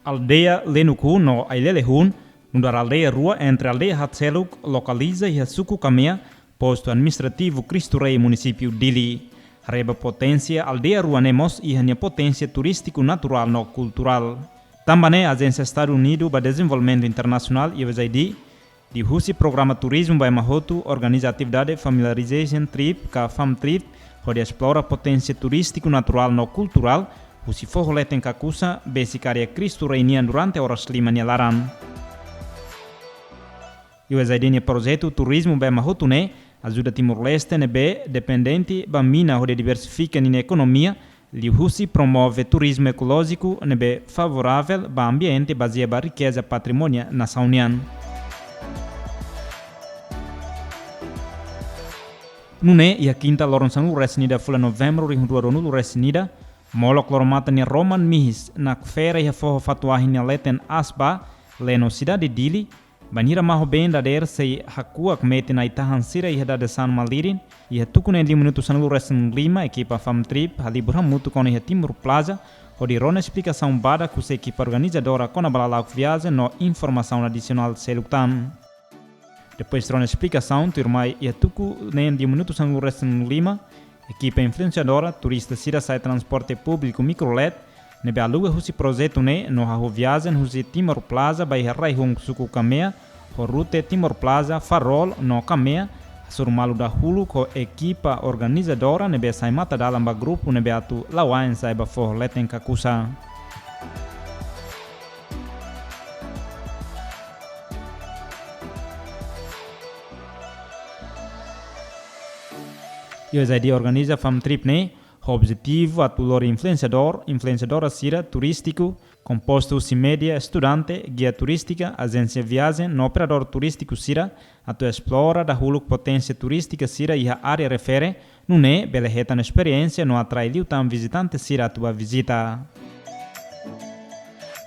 Aldeia Lenuku no Ailelehun, numa aldeia rua entre a aldeia Hatseluk, localiza e a Suku Kamea, posto administrativo Cristo Rei município Dili. Reba potência aldeia rua nemos e a potência turístico natural no cultural. Também a Agência Estados Unidos para Desenvolvimento Internacional USAID de Husi Programa Turismo by Mahotu organiza atividade Familiarization Trip ka Fam Trip, onde explora potência turístico natural no cultural. Husi forroleten kakusa besicaria Cristo Reinian durante horas lima nialaran. USAID projeto Turismo by Mahotune ajuda Timor-Leste nebe dependente ba mina onde diversifica na economia. Husi promove turismo ecológico nebe favorável ba ambiente baseado ba riqueza patrimônio nacional. Nune e a quinta loronsan resnida fula novembro rinduaronu resnida molok loromata ni Roman Mihis na feira e forro fatuahi ni leten asba leno cidade Dili banira maho benda der sei hakua kmete na itahan sira e da San Malirin e tukune 5 minutos sanu resin lima equipa Fam Trip halibura mutu com e Timur Plaza onde rona explicação bada com se equipa organizadora com a balalau viagem no informação adicional seluktan. Depois rona explicação turmai e tuku nem 10 minutos sanu resin lima equipa influenciadora, turista sira sai transporte público microlet, nebe aluga husi projeto ne no haho viagem husi Timor Plaza by Rai Hung Suku Kamea, ho rute Timor Plaza Farol no Kamea, surmalu da hulu ko equipa organizadora nebe sai mata dalam ba grupo nebe atu lawain sai ba for leten kakusa. USAID organiza Fam Trip ne, o objetivo atulor influenciadora sira turístico, composto si media, estudante, guia turística, agência viagem, no operador turístico sira, atu explora da huluk potência turística sira e a área refere, nune, belehetan experiência no atrai liutan visitante sira atua visita.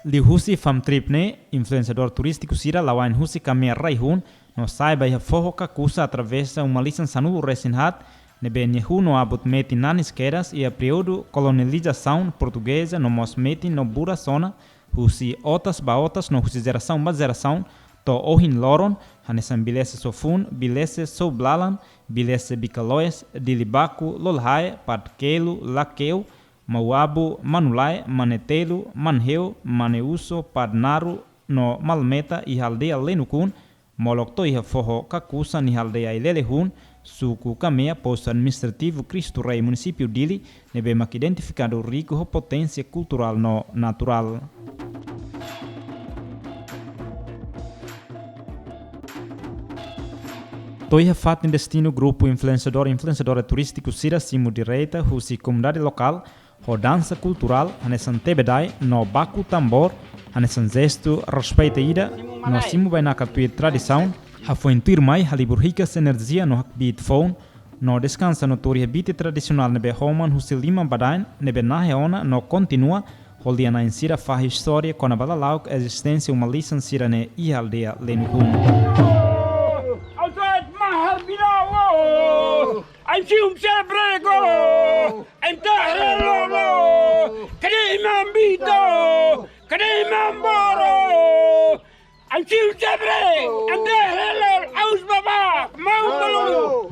Husi Fam Trip ne, influenciador turístico sira lawain husi kamea raihun, no saiba e forro kakusa atravessa uma licença sanulu resinhat, nebe nyehu no abut meti nanis quedas e a período colonialização portuguesa no mos meti no bura zona husi otas baotas no husi geração ba geração to ohin loron hanesan bilese sofun bilese soblalan bilese bicaloes dilibaku lolhae patkelu lakeu mauabu manulai manetelu manheu maneuso padnaru no malmeta e aldeia lenukun molok to iha forro kakusa ni aldeia ilelehun Suku Kamea, posto administrativo Cristo Rei município Dili, nebe mak identificado rico potência cultural no natural. Toiha fat em destino grupo influenciadora turístico sira simu direita husi comunidade local, ho dança cultural, hanesan tebedai, no baku tambor, hanesan gesto respeita ida, no simu vai na tradição, Hafuentuir mai haliburhika energia no hakbit phone no descansa no tori habite tradicional nebe homan husi lima badain nebe naheona no continua holiana insira fa história com a balalauk existência uma lição sirane e aldeia Lenukun. Alzat mahar bilawo anjum sebrego entarelo kadimam bito kadimam boro anjum sebre entarelo aus baba mau malu.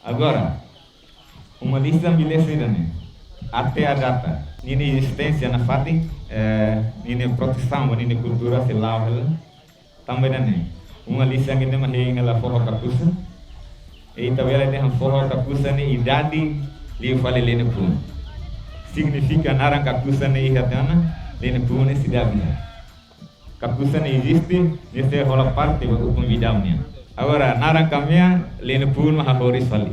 Agora, uma lista estabelecida até a data de existência na FATI ini protestan ini kultura selau hela também né uma lição que nem mais ela forra capuça e também ela tem forra capuça ne idade li fale lene pun significa narang capuça ne ihatana lene pun ne sidabi capuça ne existe nesse rola parte do convidamento agora narang kamia lene pun maha horis fale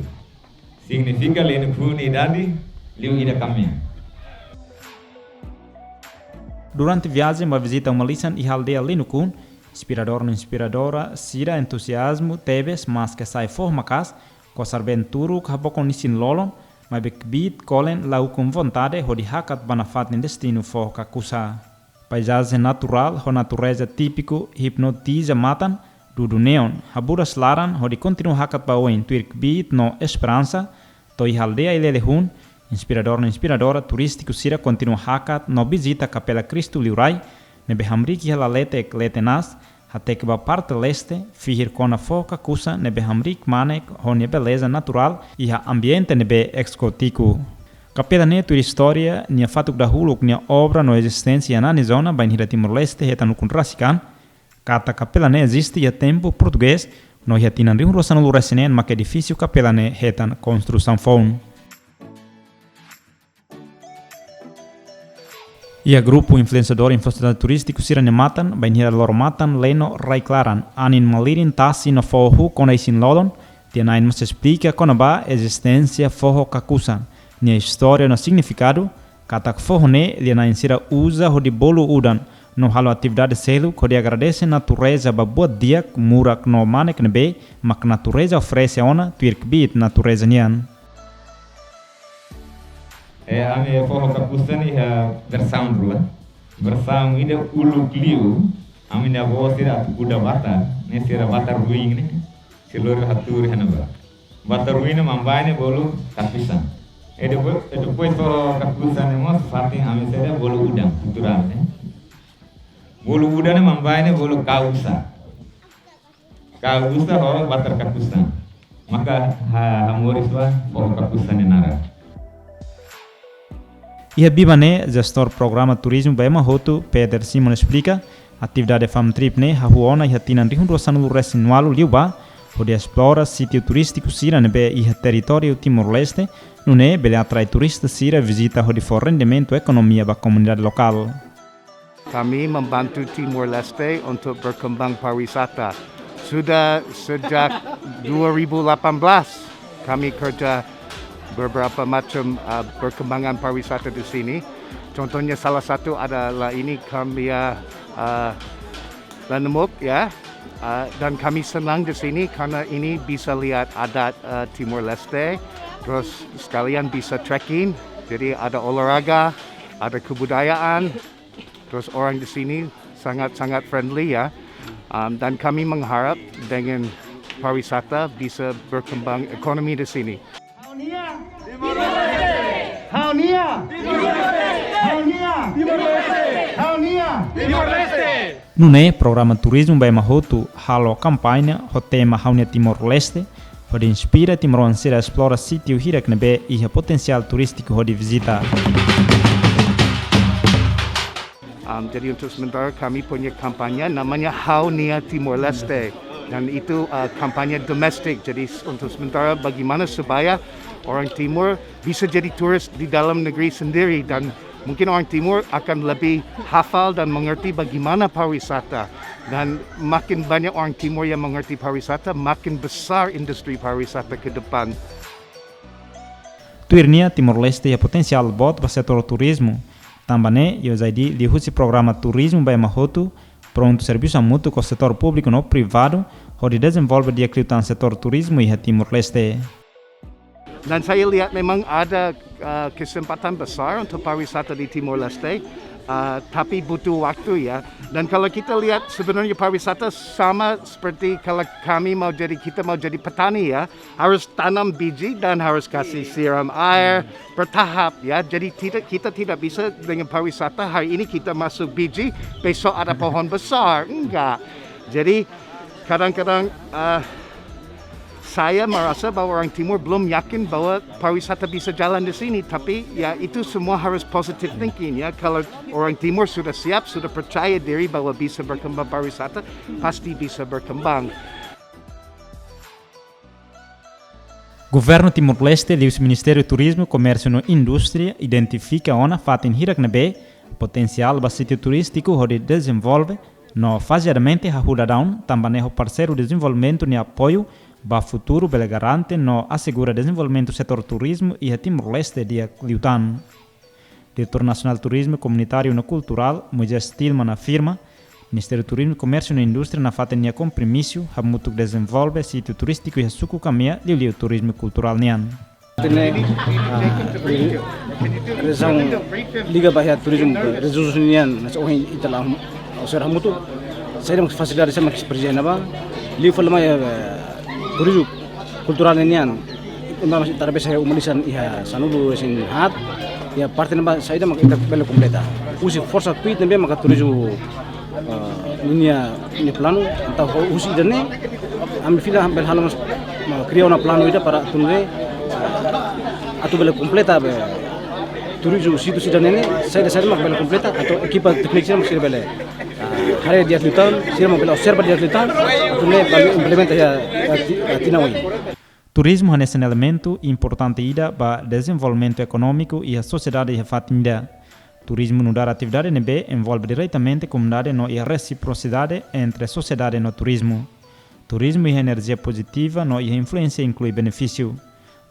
significa lene pun idade li ida kamia. Durante viagem, uma visita a uma lição e aldeia Linukun, inspirador no inspiradora, sira entusiasmo, teves, mas que sai forma cas, cosar benturu, cabocon nisin lolon, mas bekbit, colen, lau com vontade, hodi hakat banafat nem destino for kakusa. Paisagem natural, ho natureza típico, hipnotiza matan, dudu neon, haburas laran, hodi continu hakat baoin, tuirk bit no esperança, toi aldeia ilelehun, inspirador no inspiradora turístico sira continua hakat no visita Capela Cristo Liurai nebe hamriki hala letek letenas hatek ba parte leste fihir kona foca kusa nebe hamrik manek honia beleza natural e ha ambiente nebe exotico. Capela ne tu história nia fatuk dahuluk nia obra no existência na zona bain hira Timor-Leste hetanu kun rasikan kata Capela ne existe ya tempo português no hetinan rim rosano luresinen mak edifício Capela ne hetan construção phone. Ia grupo influenciador influenciador turístico sira nematan, bainhira lormatan leno raiklaran, anin malirin tasi no fohu kona isin lodon, tianain mas explica konaba existência foho kakusan, nia história no significado, katak foho ne lianain sira usa hodi bolu udan, no halo atividade selo, kodi agradece natureza babua diak murak no manek nebe, mak natureza oferece ona, tuirk bit natureza nian. Ame forro kapusan iha bersaun rua bersaun ida ulu kliu ame na voz ida kuda bata ne sira bata ruing ne silur haturi hanaba bata ruing mambai ne bolu kapusan depois forro kapusan ne mos fatin ame sira bolu udang kultural ne bolu udang ne mambai ne bolu kausa ho bata kapusan maka hamoriswa forro kapusan ne nara. Ia Bibane, gestor programa turismo Baema Hotu, Peter Simon explica, atividade Fam Trip ne hahuona e hatinan rihun rosanu resinualu liuba, pode explora sítio turístico sira nebe e território Timor-Leste, nune bele atrai turista sira visita hodi for rendimento ekonomia ba komunidade lokal. Kami membantu Timor-Leste untuk berkembang pariwisata. Sudah sejak 2018 kami kerja beberapa macam perkembangan pariwisata di sini. Contohnya salah satu adalah ini kami Lanemuk ya. Dan kami senang di sini karena ini bisa lihat adat Timor-Leste. Terus sekalian bisa trekking. Jadi ada olahraga, ada kebudayaan. Terus orang di sini sangat-sangat friendly ya. Dan kami mengharap dengan pariwisata bisa berkembang ekonomi di sini. Nune programa turismo Baema Hotu halo campanha ho tema Haunia Timor-Leste hodi inspira Timorense a explora sítio hirak nebe e potencial turístico hodi visita. Jadi untuk sementara kami punya kampanye namanya Haunia Timor-Leste dan itu kampanye domestik. Jadi untuk sementara bagaimana supaya orang Timur bisa jadi turis di dalam negeri sendiri dan mungkin orang Timur akan lebih hafal dan mengerti bagaimana pariwisata. Dan makin banyak orang Timur yang mengerti pariwisata, makin besar industri pariwisata ke depan. Tuirnia Timor-Leste ya potensial bot para setor turismo. Também eu já disse programa turismo Baema Hotu pronto serviço mútuo com o setor público no privado, onde desenvolve dia kriutan setor turismo e Timor-Leste. Dan saya lihat memang ada kesempatan besar untuk pariwisata di Timor-Leste, tapi butuh waktu ya. Dan kalau kita lihat sebenarnya pariwisata sama seperti kalau kita mau jadi petani ya, harus tanam biji dan harus kasih siram air bertahap ya. Jadi kita tidak bisa dengan pariwisata hari ini kita masuk biji, besok ada pohon besar, enggak. Jadi kadang-kadang saya merasa bahwa orang Timur belum yakin bahwa pariwisata bisa jalan di sini, tapi ya itu semua harus positive thinking ya. Kalau orang Timur sudah siap, sudah percaya diri bahwa bisa berkembang pariwisata, pasti bisa berkembang. Governo Timor-Leste e o Ministério do Turismo, Comércio e Indústria identifica ona fatin hirak nebe potencial ba sítio turístico onde desenvolve no faseadamente a Hudadown também o parceiro de desenvolvimento e apoio ba futuro bele garante no assegura desenvolvimento setor turismo e a Timor-Leste dia Liutan. Diretor Nacional Turismo Comunitário e Cultural, Moisés Tillman afirma Ministério do Turismo, Comércio e Indústria na fata nia compromisso a muito desenvolve sítio turístico e a suco caminha liu turismo cultural nian. Resang Liga Bahia Turismo resolusi nian nas ohin itala osera mutu saya mak fasilidade sama kisperja naba liu falma ya turismo cultural nian mas tarbe saya umalisan iha sanulu sin hat ya parte naba saya mak ita belo completa usi força pit nebe mak turismo niya plano entah usi dene am fila bel halamos cria una plano ita para tunde atau bela completa be turismo situ sida nene saya mak bela completa atau equipa teknik saya mak bela hari dia Liutan saya mak bela observa dia Liutan tunde bela implementa ya tinawai. Turismo é um elemento importante ida para desenvolvimento econômico e a sociedade fatinda. Turismo no dar atividade nebe envolve diretamente a comunidade no e a reciprocidade entre a sociedade e no turismo. Turismo e a energia positiva no e a influência inclui benefício.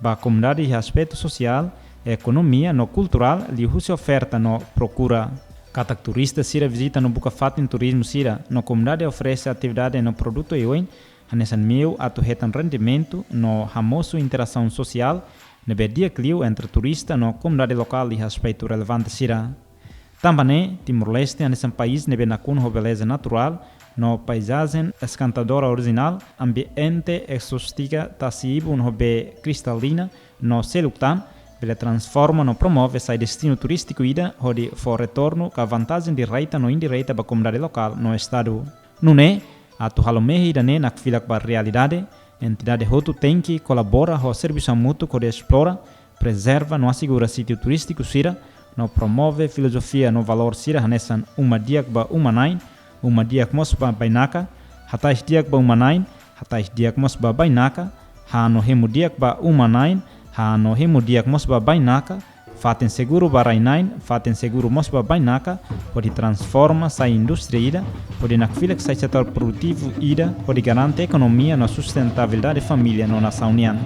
Ba comunidade e aspecto social, economia no cultural, li se oferta no procura. Cada turista sira visita no buca fatin turismo sira, no comunidade oferece atividade no produto e oin, anesan meu atu retan rendimento no famoso interação social, nebe dia clio entre turista no comunidade local e aspecto relevante sira. Também Timor-Leste anesan país nebe nakun ho beleza natural, no paisagem escantadora original, ambiente exótica tasibo no be cristalina, no seluktan, ele transforma no promove sai destino turístico ida, onde for retorno com a vantagem direita no indireita para a comunidade local no estado. Não é, a tu halomehi ida ne na fila para a realidade, entidade hotu tem que colabora com o serviço mútuo que explora, preserva no assegura sítio turístico sira, no promove filosofia no valor sira hanesan uma diak ba umanain, uma diak mos ba bainaka, hatais diak ba umanain, hatais diak mos ba bainaka, ha no hemu diak ba umanain, ha no hemu diak mos ba bainaka, faten seguro ba rainain, faten seguro mos ba bainaka, pode transforma sa indústria ida, pode nakfilek sa setor produtivo ida, pode garante economia na sustentabilidade família no nação nian.